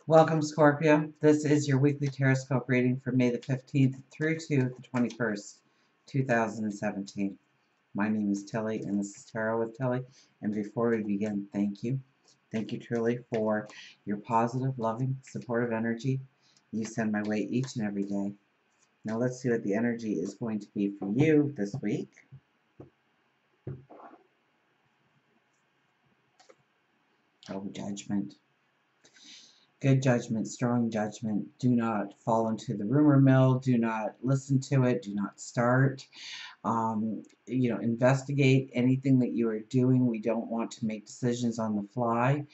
Welcome, Scorpio. This is your weekly Teroscope reading for May the 15th through to the 21st, 2017. My name is Tilly, and this is Tarot with Tilly. And before we begin, thank you. Thank you truly for your positive, loving, supportive energy you send my way each and every day. Now let's see what the energy is going to be for you this week. Oh, judgment. Good judgment, strong judgment. Do not fall into the rumor mill. Do not listen to it. Do not start. Investigate anything that you are doing. We don't want to make decisions on the fly.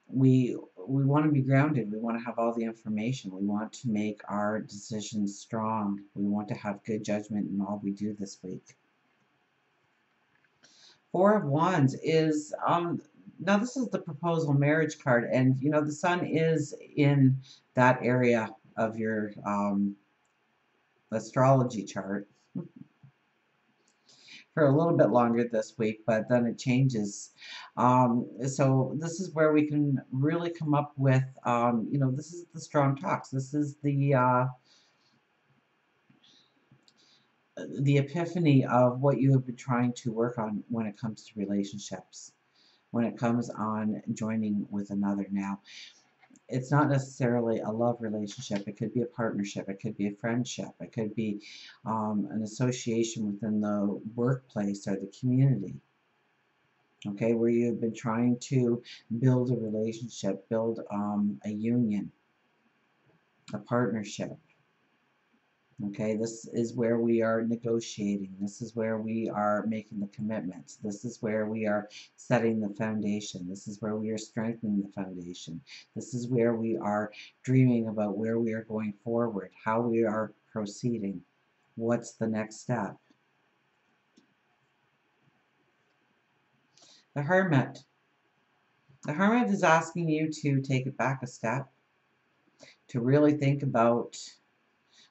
We want to be grounded. We want to have all the information. We want to make our decisions strong. We want to have good judgment in all we do this week. Four of Wands is now this is the proposal marriage card, and the sun is in that area of your astrology chart for a little bit longer this week, but then it changes. So this is where we can really come up with, this is the strong talks. This is the epiphany of what you have been trying to work on when it comes to relationships, when it comes on joining with another. Now, it's not necessarily a love relationship. It could be a partnership. It could be a friendship. It could be an association within the workplace or the community. Okay, where you've been trying to build a relationship, build a union, a partnership. Okay, this is where we are negotiating. This is where we are making the commitments. This is where we are setting the foundation. This is where we are strengthening the foundation. This is where we are dreaming about where we are going forward, how we are proceeding, what's the next step. The Hermit. The Hermit is asking you to take it back a step, to really think about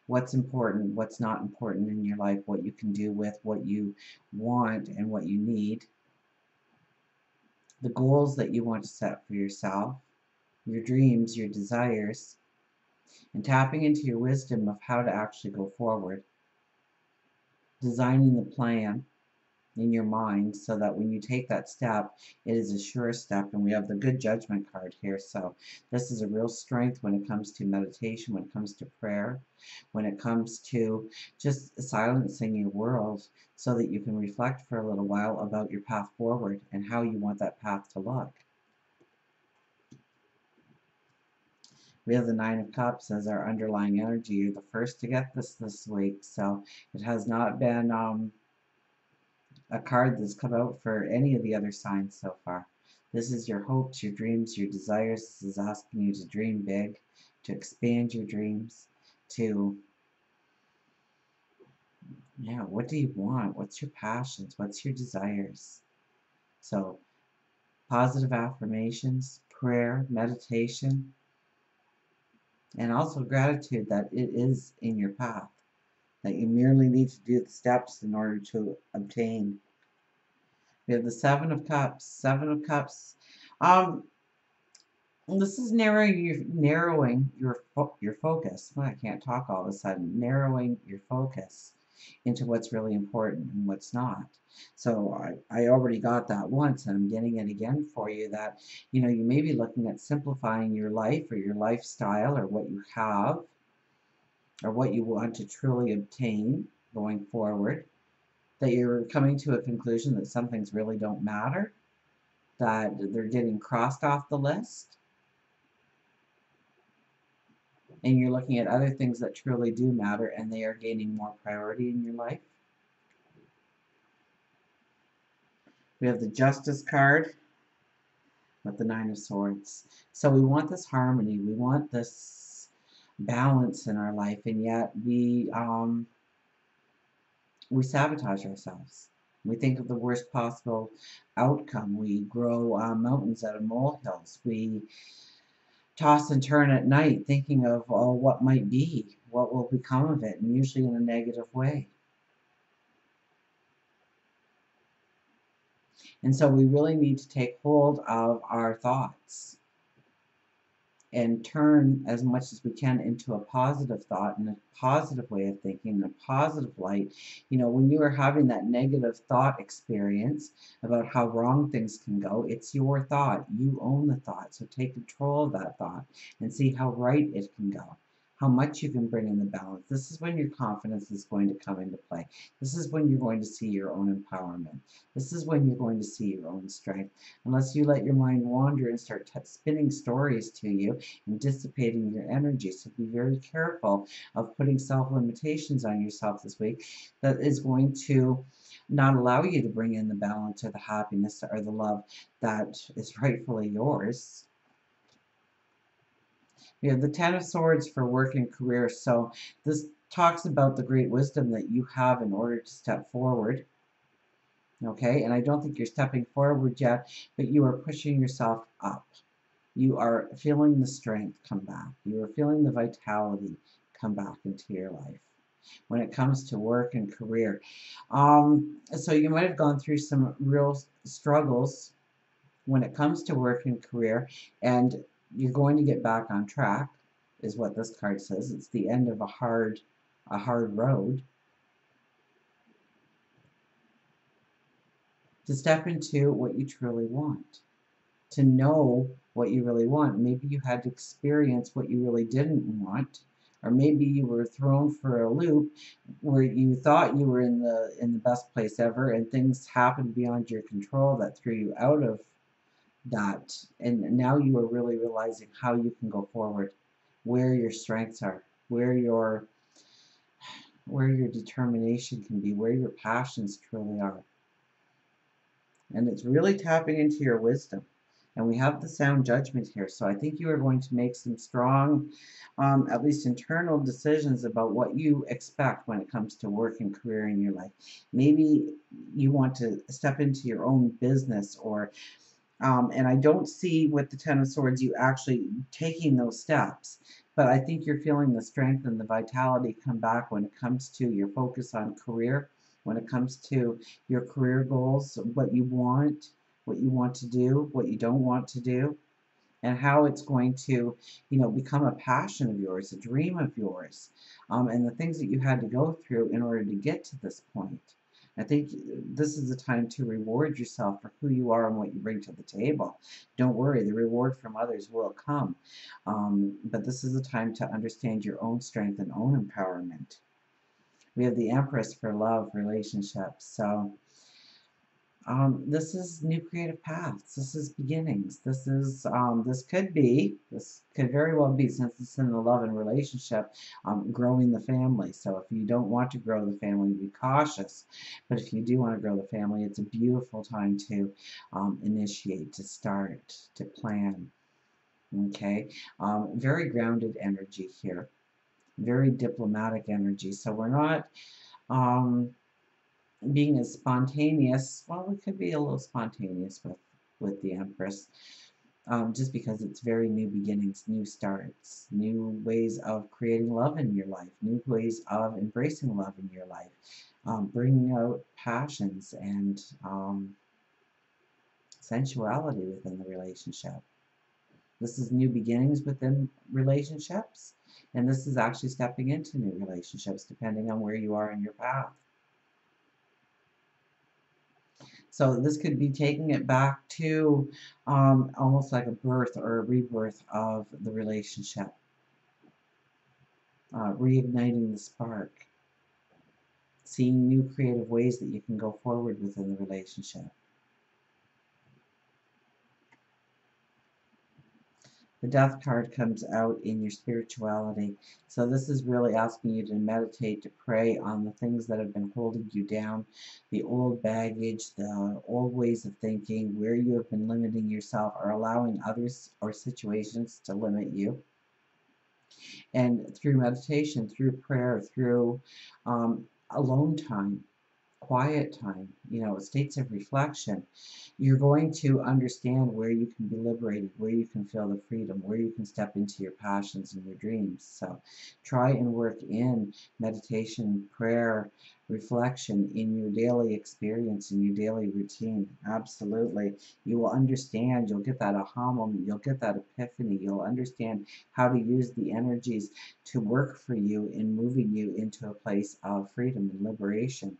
what's important, what's not important in your life, what you can do with what you want and what you need, the goals that you want to set for yourself, your dreams, your desires, and tapping into your wisdom of how to actually go forward, designing the plan in your mind so that when you take that step, it is a sure step. And we have the good judgment card here. So this is a real strength when it comes to meditation, when it comes to prayer, when it comes to just silencing your world so that you can reflect for a little while about your path forward and how you want that path to look. We have the Nine of Cups as our underlying energy. You're the first to get this week, so it has not been a card that's come out for any of the other signs so far. This is your hopes, your dreams, your desires. This is asking you to dream big, to expand your dreams, to, what do you want? What's your passions? What's your desires? So, positive affirmations, prayer, meditation, and also gratitude that it is in your path, that you merely need to do the steps in order to obtain. We have the Seven of Cups. Seven of Cups. This is narrowing your focus. Well, I can't talk all of a sudden. Narrowing your focus into what's really important and what's not. So I already got that once, and I'm getting it again for you. That you may be looking at simplifying your life or your lifestyle or what you have or what you want to truly obtain going forward. That you're coming to a conclusion that some things really don't matter, that they're getting crossed off the list, and you're looking at other things that truly do matter and they are gaining more priority in your life. We have the Justice card with the Nine of Swords. So we want this harmony, we want this balance in our life, and yet we sabotage ourselves. We think of the worst possible outcome. We grow mountains out of molehills. We toss and turn at night thinking of, oh, what might be, what will become of it, and usually in a negative way. And so we really need to take hold of our thoughts. and turn as much as we can into a positive thought and a positive way of thinking, a positive light. When you are having that negative thought experience about how wrong things can go, it's your thought. You own the thought. So take control of that thought and see how right it can go, how much you can bring in the balance. This is when your confidence is going to come into play. This is when you're going to see your own empowerment. This is when you're going to see your own strength. Unless you let your mind wander and start spinning stories to you and dissipating your energy. So be very careful of putting self-limitations on yourself this week that is going to not allow you to bring in the balance or the happiness or the love that is rightfully yours. We have the Ten of Swords for work and career. So this talks about the great wisdom that you have in order to step forward. Okay, and I don't think you're stepping forward yet, but you are pushing yourself up. You are feeling the strength come back. You are feeling the vitality come back into your life when it comes to work and career. So you might have gone through some real struggles when it comes to work and career, and you're going to get back on track, is what this card says. It's the end of a hard road. To step into what you truly want. To know what you really want. Maybe you had to experience what you really didn't want, or maybe you were thrown for a loop where you thought you were in the best place ever, and things happened beyond your control that threw you out of that, and now you are really realizing how you can go forward, where your strengths are, where your determination can be, where your passions truly are. And it's really tapping into your wisdom. And we have the sound judgment here. So I think you are going to make some strong, at least internal decisions about what you expect when it comes to work and career in your life. Maybe you want to step into your own business, or and I don't see with the Ten of Swords you actually taking those steps, but I think you're feeling the strength and the vitality come back when it comes to your focus on career, when it comes to your career goals, what you want to do, what you don't want to do, and how it's going to, become a passion of yours, a dream of yours, and the things that you had to go through in order to get to this point. I think this is the time to reward yourself for who you are and what you bring to the table. Don't worry, the reward from others will come. But this is the time to understand your own strength and own empowerment. We have the Empress for love, relationships. So this is new creative paths. This is beginnings. This could very well be, since it's in the love and relationship, growing the family. So if you don't want to grow the family, be cautious. But if you do want to grow the family, it's a beautiful time to initiate, to start, to plan. Okay, very grounded energy here, very diplomatic energy. So we're not being as spontaneous. Well, we could be a little spontaneous with the Empress, just because it's very new beginnings, new starts, new ways of creating love in your life, new ways of embracing love in your life, bringing out passions and sensuality within the relationship. This is new beginnings within relationships, and this is actually stepping into new relationships depending on where you are in your path. So this could be taking it back to almost like a birth or a rebirth of the relationship, reigniting the spark, seeing new creative ways that you can go forward within the relationship. The Death card comes out in your spirituality. So this is really asking you to meditate, to pray on the things that have been holding you down, the old baggage, the old ways of thinking, where you have been limiting yourself or allowing others or situations to limit you. And through meditation, through prayer, through alone time, quiet time, states of reflection, you're going to understand where you can be liberated, where you can feel the freedom, where you can step into your passions and your dreams. So try and work in meditation, prayer, reflection in your daily experience, in your daily routine. Absolutely. You will understand, you'll get that aha moment, you'll get that epiphany, you'll understand how to use the energies to work for you in moving you into a place of freedom and liberation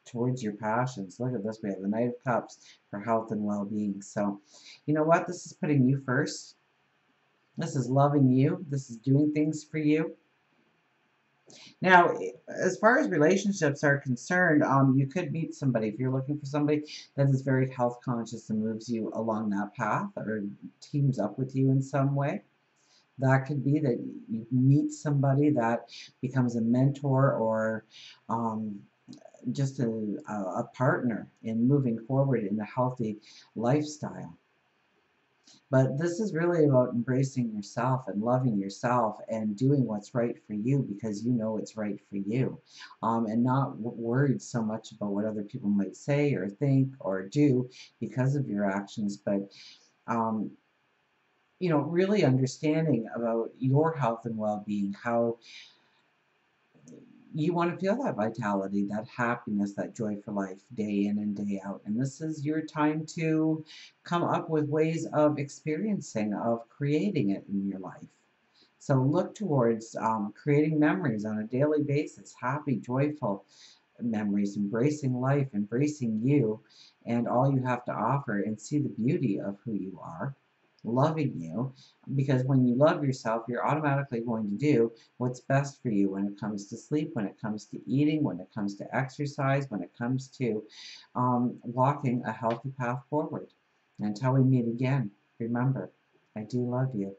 towards your passions. Look at this, we have the Knight of Cups for health and well-being. So, you know what? This is putting you first. This is loving you. This is doing things for you. Now, as far as relationships are concerned, you could meet somebody if you're looking for somebody that is very health conscious and moves you along that path or teams up with you in some way. That could be that you meet somebody that becomes a mentor or just a partner in moving forward in a healthy lifestyle. But this is really about embracing yourself and loving yourself and doing what's right for you because you know it's right for you. And not worried so much about what other people might say or think or do because of your actions, but um, really understanding about your health and well-being, how you want to feel that vitality, that happiness, that joy for life, day in and day out. And this is your time to come up with ways of experiencing, of creating it in your life. So look towards creating memories on a daily basis, happy, joyful memories, embracing life, embracing you and all you have to offer, and see the beauty of who you are, loving you, because when you love yourself, you're automatically going to do what's best for you when it comes to sleep, when it comes to eating, when it comes to exercise, when it comes to walking a healthy path forward. And until we meet again, remember, I do love you.